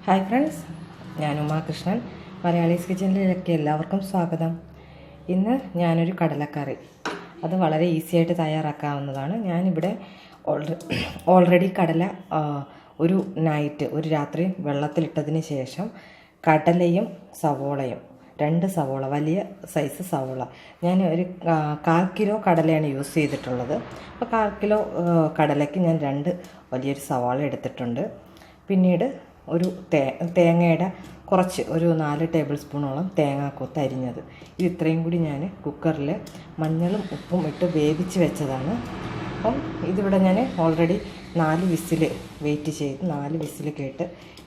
Hi friends, ഞാൻ ഉമാകൃഷ്ണൻ. മലയാളീസ് കിച്ചണിലേക്ക് എല്ലാവർക്കും സ്വാഗതം. ഇന്ന് ഞാനൊരു കടലക്കറി, അത് വളരെ ഈസി ആയിട്ട് തയ്യാറാക്കാവുന്നതാണ്. ഞാനിവിടെ ഓൾറെഡി കടല ഒരു രാത്രി വെള്ളത്തിലിട്ടതിന് ശേഷം കടലയും സവോളയും, 2 സവോള, വലിയ സൈസ് സവോള, ഞാൻ ഒരു 1/4 കിലോ കടലയാണ് യൂസ് ചെയ്തിട്ടുള്ളത്. അപ്പോൾ 1/4 കിലോ കടലയ്ക്ക് ഞാൻ 2 വലിയൊരു സവാള എടുത്തിട്ടുണ്ട്. പിന്നീട് ഒരു തേങ്ങയുടെ കുറച്ച് ഒരു 4 ടേബിൾ സ്പൂണോളം തേങ്ങാക്കൊത്ത് അരിഞ്ഞത്, ഇത് ഇത്രയും കൂടി ഞാൻ കുക്കറിൽ മഞ്ഞളും ഉപ്പും ഇട്ട് വേവിച്ച് വെച്ചതാണ്. അപ്പം ഇതിവിടെ ഞാൻ ഓൾറെഡി 4 വിസിൽ വെയിറ്റ് ചെയ്ത് 4 വിസിൽ കേട്ട്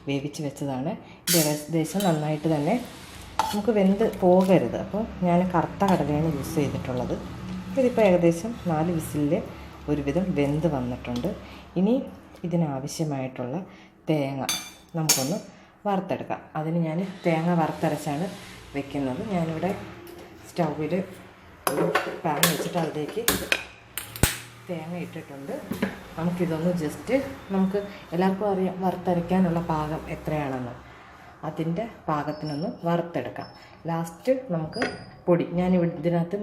വേവിച്ച് വെച്ചതാണ്. ഇത് ഏകദേശം നന്നായിട്ട് തന്നെ നമുക്ക് വെന്ത് പോകരുത്. അപ്പോൾ ഞാൻ കറുത്ത കടലയാണ് യൂസ് ചെയ്തിട്ടുള്ളത്. ഇതിപ്പോൾ ഏകദേശം 4 വിസിലിൽ ഒരുവിധം വെന്ത് വന്നിട്ടുണ്ട്. ഇനി ഇതിനാവശ്യമായിട്ടുള്ള തേങ്ങ നമുക്കൊന്ന് വറുത്തെടുക്കാം. അതിന് ഞാൻ തേങ്ങ വറുത്തരച്ചാണ് വെക്കുന്നത്. ഞാനിവിടെ സ്റ്റൗവിൽ ഒരു പാൻ വെച്ചിട്ട് അതിലേക്ക് തേങ്ങ ഇട്ടിട്ടുണ്ട്. നമുക്കിതൊന്ന് നമുക്ക് എല്ലാവർക്കും അറിയാം വറുത്തരയ്ക്കാനുള്ള പാകം എത്രയാണെന്ന്. അതിൻ്റെ പാകത്തിനൊന്ന് വറുത്തെടുക്കാം. ലാസ്റ്റ് നമുക്ക് പൊടി, ഇതിനകത്ത്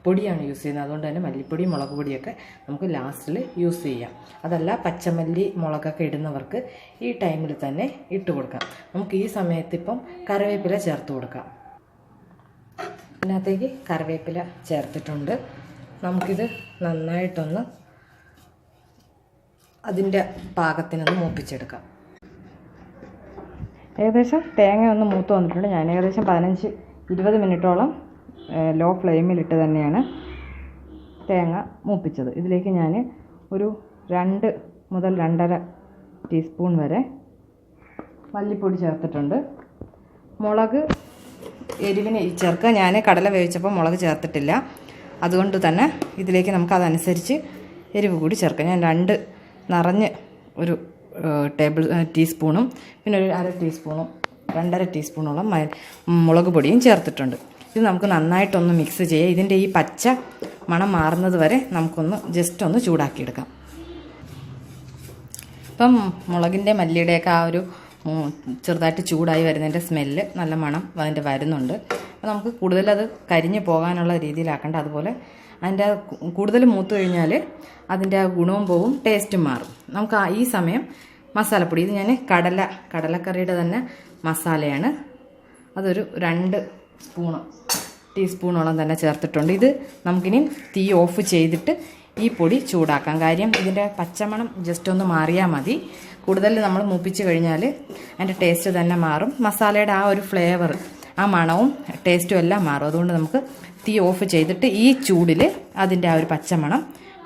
പൊടിയാണ് യൂസ് ചെയ്യുന്നത്. അതുകൊണ്ട് തന്നെ മല്ലിപ്പൊടി, മുളക് പൊടിയൊക്കെ നമുക്ക് ലാസ്റ്റിൽ യൂസ് ചെയ്യാം. അതല്ല, പച്ചമല്ലി, മുളകൊക്കെ ഇടുന്നവർക്ക് ഈ ടൈമിൽ തന്നെ ഇട്ട് കൊടുക്കാം. നമുക്ക് ഈ സമയത്ത് ഇപ്പം കറിവേപ്പില ചേർത്ത് കൊടുക്കാം. ഇതിനകത്തേക്ക് കറിവേപ്പില ചേർത്തിട്ടുണ്ട്. നമുക്കിത് നന്നായിട്ടൊന്ന് അതിൻ്റെ പാകത്തിനൊന്ന് മൂപ്പിച്ചെടുക്കാം. ഏകദേശം തേങ്ങ ഒന്ന് മൂത്ത് വന്നിട്ടുണ്ട്. ഞാൻ ഏകദേശം 15-20 മിനിറ്റോളം ലോ ഫ്ലെയിമിലിട്ട് തന്നെയാണ് തേങ്ങ മൂപ്പിച്ചത്. ഇതിലേക്ക് ഞാൻ ഒരു 2 മുതൽ 2.5 ടീസ്പൂൺ വരെ മല്ലിപ്പൊടി ചേർത്തിട്ടുണ്ട്. മുളക് എരിവിന് ചേർക്കുക. ഞാൻ കടല വേവിച്ചപ്പോൾ മുളക് ചേർത്തിട്ടില്ല. അതുകൊണ്ട് തന്നെ ഇതിലേക്ക് നമുക്ക് അതനുസരിച്ച് എരിവ് കൂടി ചേർക്കാം. ഞാൻ 2 നിറഞ്ഞ് ഒരു ടീസ്പൂണും പിന്നെ ഒരു 1/2 ടീസ്പൂണും 2.5 ടീസ്പൂണോളം മുളക് പൊടിയും ചേർത്തിട്ടുണ്ട്. ഇത് നമുക്ക് നന്നായിട്ടൊന്ന് മിക്സ് ചെയ്യാം. ഇതിൻ്റെ ഈ പച്ച മണം മാറുന്നത് വരെ നമുക്കൊന്ന് ജസ്റ്റ് ഒന്ന് ചൂടാക്കിയെടുക്കാം. ഇപ്പം മുളകിൻ്റെ മല്ലിയുടെയൊക്കെ ആ ഒരു ചെറുതായിട്ട് ചൂടായി വരുന്നതിൻ്റെ സ്മെല്ല്, നല്ല മണം അതിൻ്റെ വരുന്നുണ്ട്. അപ്പോൾ നമുക്ക് കൂടുതലത് കരിഞ്ഞ് പോകാനുള്ള രീതിയിലാക്കേണ്ട. അതുപോലെ അതിൻ്റെ കൂടുതൽ മൂത്ത് കഴിഞ്ഞാൽ അതിൻ്റെ ആ ഗുണവും പോവും, ടേസ്റ്റും മാറും. നമുക്ക് ഈ സമയം മസാലപ്പൊടി, ഇത് ഞാൻ കടലക്കറിയുടെ തന്നെ മസാലയാണ്. അതൊരു 2 ടീസ്പൂണോളം തന്നെ ചേർത്തിട്ടുണ്ട്. ഇത് നമുക്കിനി തീ ഓഫ് ചെയ്തിട്ട് ഈ പൊടി ചൂടാക്കാം. കാര്യം ഇതിൻ്റെ പച്ചമണം ജസ്റ്റ് ഒന്ന് മാറിയാൽ മതി. കൂടുതൽ നമ്മൾ മൂപ്പിച്ച് കഴിഞ്ഞാൽ അതിൻ്റെ ടേസ്റ്റ് തന്നെ മാറും. മസാലയുടെ ആ ഒരു ഫ്ലേവർ, ആ മണവും ടേസ്റ്റും എല്ലാം മാറും. അതുകൊണ്ട് നമുക്ക് തീ ഓഫ് ചെയ്തിട്ട് ഈ ചൂടിൽ അതിൻ്റെ ആ ഒരു പച്ചമണം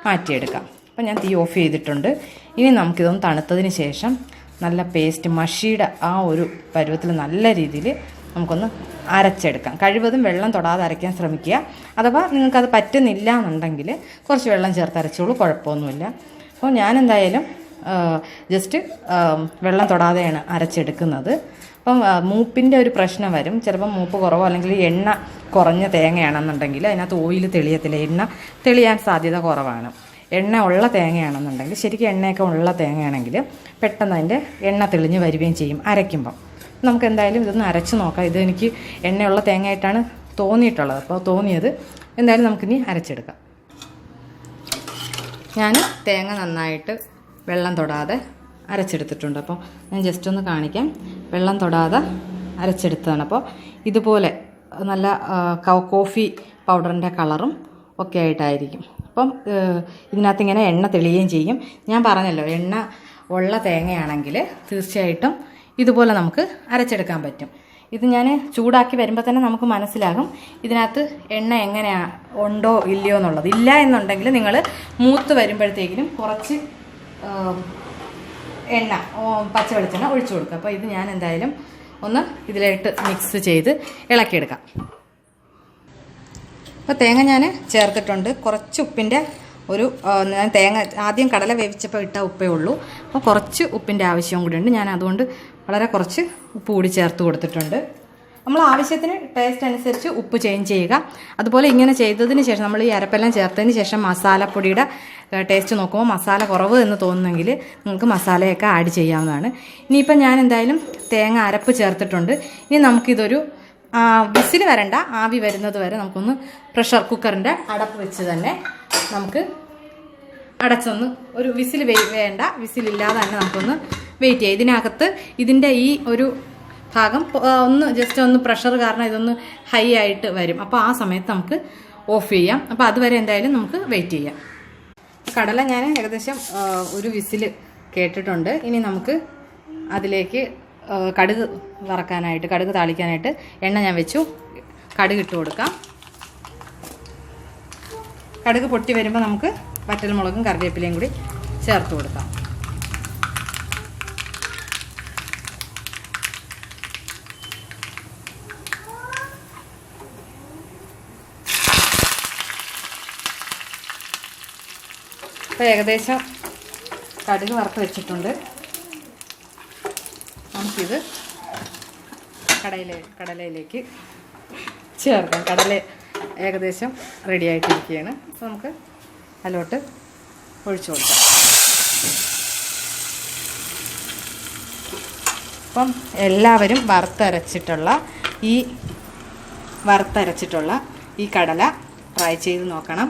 മാറ്റിയെടുക്കാം. അപ്പം ഞാൻ തീ ഓഫ് ചെയ്തിട്ടുണ്ട്. ഇനി നമുക്കിതൊന്ന് തണുത്തതിന് ശേഷം നല്ല പേസ്റ്റ്, മഷിയുടെ ആ ഒരു പരുവത്തിൽ നല്ല രീതിയിൽ നമുക്കൊന്ന് അരച്ചെടുക്കാം. കഴിവതും വെള്ളം തൊടാതെ അരയ്ക്കാൻ ശ്രമിക്കുക. അഥവാ നിങ്ങൾക്കത് പറ്റുന്നില്ല എന്നുണ്ടെങ്കിൽ കുറച്ച് വെള്ളം ചേർത്ത് അരച്ചോളൂ, കുഴപ്പമൊന്നുമില്ല. അപ്പോൾ ഞാനെന്തായാലും ജസ്റ്റ് വെള്ളം തൊടാതെയാണ് അരച്ചെടുക്കുന്നത്. അപ്പം മൂപ്പിൻ്റെ ഒരു പ്രശ്നം വരും. ചിലപ്പം മൂപ്പ് കുറവോ അല്ലെങ്കിൽ എണ്ണ കുറഞ്ഞ തേങ്ങയാണെന്നുണ്ടെങ്കിൽ അതിനകത്ത് ഓയിൽ തെളിയത്തില്ല, എണ്ണ തെളിയാൻ സാധ്യത കുറവാണ്. എണ്ണ ഉള്ള തേങ്ങയാണെന്നുണ്ടെങ്കിൽ, ശരിക്കും എണ്ണയൊക്കെ ഉള്ള തേങ്ങയാണെങ്കിൽ പെട്ടെന്ന് അതിൻ്റെ എണ്ണ തെളിഞ്ഞ് വരികയും ചെയ്യും അരയ്ക്കുമ്പം. നമുക്ക് എന്തായാലും ഇതൊന്ന് അരച്ച് നോക്കാം. ഇത് എനിക്ക് എണ്ണയുള്ള തേങ്ങയായിട്ടാണ് തോന്നിയിട്ടുള്ളത്. അപ്പോൾ തോന്നിയത് എന്തായാലും നമുക്കിനി അരച്ചെടുക്കാം. ഞാൻ തേങ്ങ നന്നായിട്ട് വെള്ളം തൊടാതെ അരച്ചെടുത്തിട്ടുണ്ട്. അപ്പോൾ ഞാൻ ജസ്റ്റ് ഒന്ന് കാണിക്കാം. വെള്ളം തൊടാതെ അരച്ചെടുത്തതാണ്. അപ്പോൾ ഇതുപോലെ നല്ല കോഫി പൗഡറിൻ്റെ കളറും ഒക്കെ ആയിട്ടായിരിക്കും. അപ്പം ഇതിനകത്ത് ഇങ്ങനെ എണ്ണ തെളിയുകയും ചെയ്യും. ഞാൻ പറഞ്ഞല്ലോ, എണ്ണ ഉള്ള തേങ്ങയാണെങ്കിൽ തീർച്ചയായിട്ടും ഇതുപോലെ നമുക്ക് അരച്ചെടുക്കാൻ പറ്റും. ഇത് ഞാൻ ചൂടാക്കി വരുമ്പോൾ തന്നെ നമുക്ക് മനസ്സിലാകും ഇതിനകത്ത് എണ്ണ എങ്ങനെയാണ്, ഉണ്ടോ ഇല്ലയോ എന്നുള്ളത്. ഇല്ല എന്നുണ്ടെങ്കിൽ നിങ്ങൾ മൂത്ത് വരുമ്പോഴത്തേക്കിനും കുറച്ച് എണ്ണ, പച്ച വെളിച്ചെണ്ണ ഒഴിച്ചു കൊടുക്കുക. അപ്പോൾ ഇത് ഞാൻ എന്തായാലും ഒന്ന് ഇതിലായിട്ട് മിക്സ് ചെയ്ത് ഇളക്കിയെടുക്കാം. അപ്പോൾ തേങ്ങ ഞാൻ ചേർത്തിട്ടുണ്ട്. കുറച്ച് ഉപ്പിൻ്റെ ഞാൻ തേങ്ങ ആദ്യം കടല വേവിച്ചപ്പോൾ ഇട്ട ഉപ്പേ ഉള്ളൂ. അപ്പോൾ കുറച്ച് ഉപ്പിൻ്റെ ആവശ്യവും കൂടി ഉണ്ട്. ഞാൻ അതുകൊണ്ട് വളരെ കുറച്ച് ഉപ്പ് കൂടി ചേർത്ത് കൊടുത്തിട്ടുണ്ട്. നമ്മൾ ആവശ്യത്തിന് ടേസ്റ്റ് അനുസരിച്ച് ഉപ്പ് ചേഞ്ച് ചെയ്യുക. അതുപോലെ ഇങ്ങനെ ചെയ്തതിന് ശേഷം നമ്മൾ ഈ അരപ്പെല്ലാം ചേർത്തതിന് ശേഷം മസാലപ്പൊടിയുടെ ടേസ്റ്റ് നോക്കുമ്പോൾ മസാല കുറവ് എന്ന് തോന്നുന്നെങ്കിൽ നിങ്ങൾക്ക് മസാലയൊക്കെ ആഡ് ചെയ്യാവുന്നതാണ്. ഇനിയിപ്പം ഞാൻ എന്തായാലും തേങ്ങ അരപ്പ് ചേർത്തിട്ടുണ്ട്. ഇനി നമുക്കിതൊരു വിസിൽ വരണ്ട, ആവി വരുന്നത് വരെ നമുക്കൊന്ന് പ്രഷർ കുക്കറിൻ്റെ അടപ്പ് വെച്ച് തന്നെ നമുക്ക് അടച്ചൊന്ന് ഒരു വിസിൽ വേണ്ട, വിസിലില്ലാതെ തന്നെ നമുക്കൊന്ന് വെയിറ്റ് ചെയ്യാം. ഇതിനകത്ത് ഇതിൻ്റെ ഈ ഒരു ഭാഗം ഒന്ന് ജസ്റ്റ് ഒന്ന് പ്രഷർ കാരണം ഇതൊന്ന് ഹൈ ആയിട്ട് വരും. അപ്പോൾ ആ സമയത്ത് നമുക്ക് ഓഫ് ചെയ്യാം. അപ്പോൾ അതുവരെ എന്തായാലും നമുക്ക് വെയിറ്റ് ചെയ്യാം. കടല ഞാൻ ഏകദേശം ഒരു വിസിൽ കേട്ടിട്ടുണ്ട്. ഇനി നമുക്ക് അതിലേക്ക് കടുക് വറക്കാനായിട്ട്, കടുക് താളിക്കാനായിട്ട് എണ്ണ ഞാൻ വെച്ചു. കടുക് ഇട്ട് കൊടുക്കാം. കടുക് പൊട്ടി വരുമ്പോൾ നമുക്ക് വറ്റൽമുളകും കറിവേപ്പിലയും കൂടി ചേർത്ത് കൊടുക്കാം. അപ്പോൾ ഏകദേശം കടുക് വറുത്ത് വെച്ചിട്ടുണ്ട്. നമുക്കിത് കടലയിലേക്ക് ചേർക്കാം. കടല ഏകദേശം റെഡി ആയിട്ടിരിക്കുകയാണ്. അപ്പോൾ നമുക്ക് അതിലോട്ട് ഒഴിച്ചു കൊടുക്കാം. അപ്പം എല്ലാവരും വറുത്തരച്ചിട്ടുള്ള ഈ കടല ട്രൈ ചെയ്ത് നോക്കണം.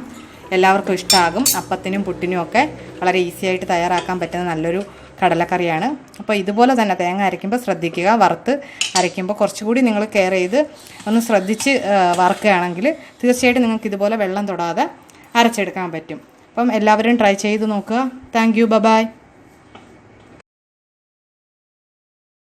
എല്ലാവർക്കും ഇഷ്ടമാകും. അപ്പത്തിനും പുട്ടിനും ഒക്കെ വളരെ ഈസി ആയിട്ട് തയ്യാറാക്കാൻ പറ്റുന്ന നല്ലൊരു കടലക്കറിയാണ്. അപ്പോൾ ഇതുപോലെ തന്നെ തേങ്ങ അരയ്ക്കുമ്പോൾ ശ്രദ്ധിക്കുക. വറുത്ത് അരയ്ക്കുമ്പോൾ കുറച്ചുകൂടി നിങ്ങൾ കെയർ ചെയ്ത് ഒന്ന് ശ്രദ്ധിച്ച് വറുക്കുകയാണെങ്കിൽ തീർച്ചയായിട്ടും നിങ്ങൾക്ക് ഇതുപോലെ വെള്ളം തൊടാതെ അരച്ചെടുക്കാൻ പറ്റും. അപ്പം എല്ലാവരും ട്രൈ ചെയ്ത് നോക്കുക. Thank you. ബൈ.